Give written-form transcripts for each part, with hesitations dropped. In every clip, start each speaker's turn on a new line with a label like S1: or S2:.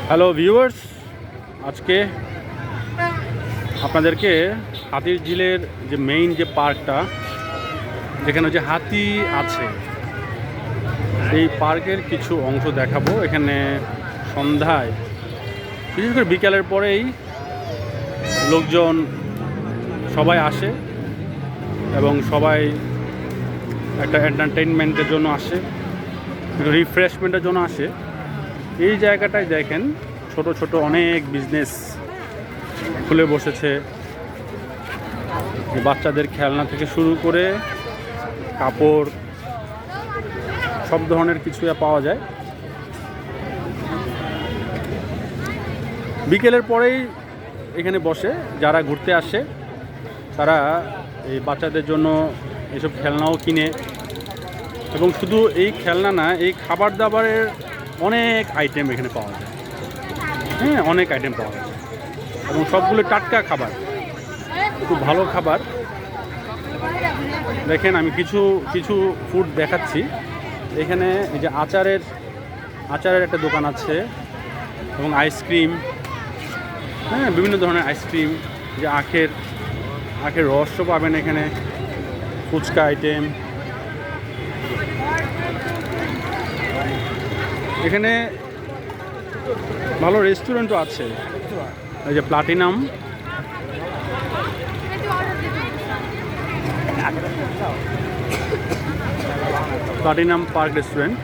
S1: Hello viewers, আজকে আপনাদেরকে হাতির ঝিলের যে মেইন যে পার্কটা, যেখানে যে হাতি আছে, এই পার্কের কিছু অংশ দেখাবো। এখানে সন্ধ্যায়, বিশেষ করে বিকালের পরেই লোকজন সবাই আসে এবং সবাই একটা এন্টারটেইনমেন্টের জন্য আসে, একটু রিফ্রেশমেন্টের জন্য আসে। এই জায়গাটায় দেখেন ছোট ছোট অনেক বিজনেস খুলে বসেছে। বাচ্চাদের খেলনা থেকে শুরু করে কাপড়, সব ধরনের কিছু পাওয়া যায়। বিকেলের পরেই এখানে বসে যারা ঘুরতে আসে, তারা এই বাচ্চাদের জন্য এসব খেলনাও কিনে। এবং শুধু এই খেলনা না, এই খাবার দাবারের অনেক আইটেম এখানে পাওয়া যায়। হ্যাঁ, অনেক আইটেম পাওয়া যায় এবং সবগুলো টাটকা খাবার, খুব ভালো খাবার। দেখেন, আমি কিছু কিছু ফুড দেখাচ্ছি। এখানে এই যে আচারের একটা দোকান আছে এবং আইসক্রিম, হ্যাঁ, বিভিন্ন ধরনের আইসক্রিম, যে আখের রসও পাবেন এখানে, ফুচকা আইটেম। এখানে ভালো রেস্টুরেন্টও আছে, এই যে প্লাটিনাম পার্ক রেস্টুরেন্ট।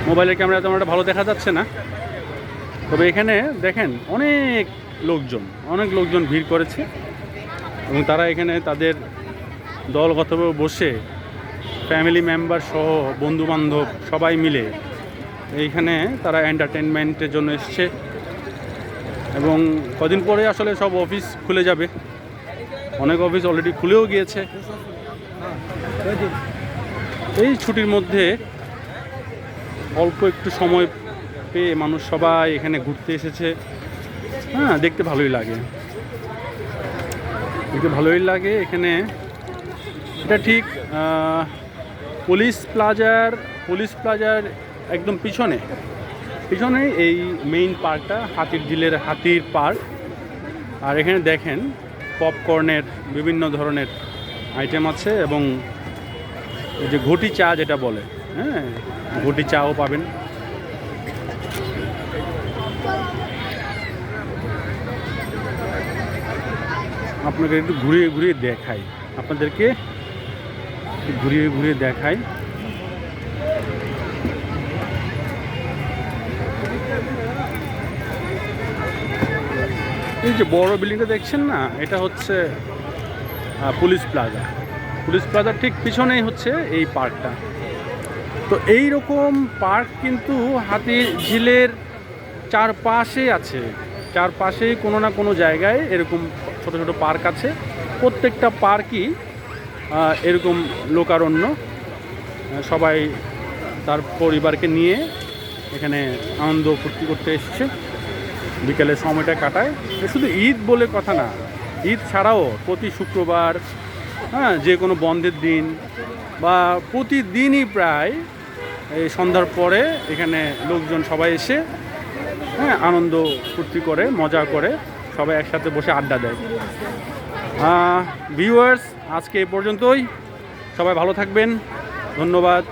S1: মোবাইলের ক্যামেরা তেমন একটা ভালো দেখা যাচ্ছে না, তবে এখানে দেখেন অনেক লোকজন ভিড় করেছে এবং তারা এখানে তাদের দলগতভাবে বসে, ফ্যামিলি মেম্বার সহ, বন্ধুবান্ধব সবাই মিলে এইখানে তারা এন্টারটেনমেন্টের জন্য এসছে। এবং কদিন পরে আসলে সব অফিস খুলে যাবে, অনেক অফিস অলরেডি খুলেও গিয়েছে। এই ছুটির মধ্যে অল্প একটু সময় পেয়ে মানুষ সবাই এখানে ঘুরতে এসেছে। হ্যাঁ, দেখতে ভালোই লাগে এখানে। এটা ঠিক পুলিশ প্লাজার একদম পিছনে এই মেইন পার্কটা, হাতির ঝিলের হাতির পার্ক। আর এখানে দেখেন পপকর্নের বিভিন্ন ধরনের আইটেম আছে এবং এই যে ঘটি চা যেটা বলে, হ্যাঁ, ঘটি চাও পাবেন। আপনাকে একটু ঘুরিয়ে দেখাই, আপনাদেরকে ঘুরিয়ে দেখাই। এই যে বড় বিল্ডিংটা দেখছেন না, এটা হচ্ছে পুলিশ প্লাজার ঠিক পিছনেই হচ্ছে এই পার্কটা। তো এই রকম পার্ক কিন্তু হাতির ঝিলের চারপাশে আছে, চারপাশেই কোনো না কোনো জায়গায় এরকম ছোট ছোট পার্ক আছে। প্রত্যেকটা পার্কই এরকম লোকারণ্য, সবাই তার পরিবারকে নিয়ে এখানে আনন্দ ফুর্তি করতে এসছে, বিকেলের সময়টা কাটায়। শুধু ঈদ বলে কথা না, ঈদ ছাড়াও প্রতি শুক্রবার, হ্যাঁ, যে কোনো বন্ধের দিন বা প্রতিদিনই প্রায় এই সন্ধ্যার পরে এখানে লোকজন সবাই এসে, হ্যাঁ, আনন্দ ফুর্তি করে, মজা করে, সবাই একসাথে বসে আড্ডা দেয়। ভিউয়ার্স, আজকে এই পর্যন্তই। সবাই ভালো থাকবেন, ধন্যবাদ।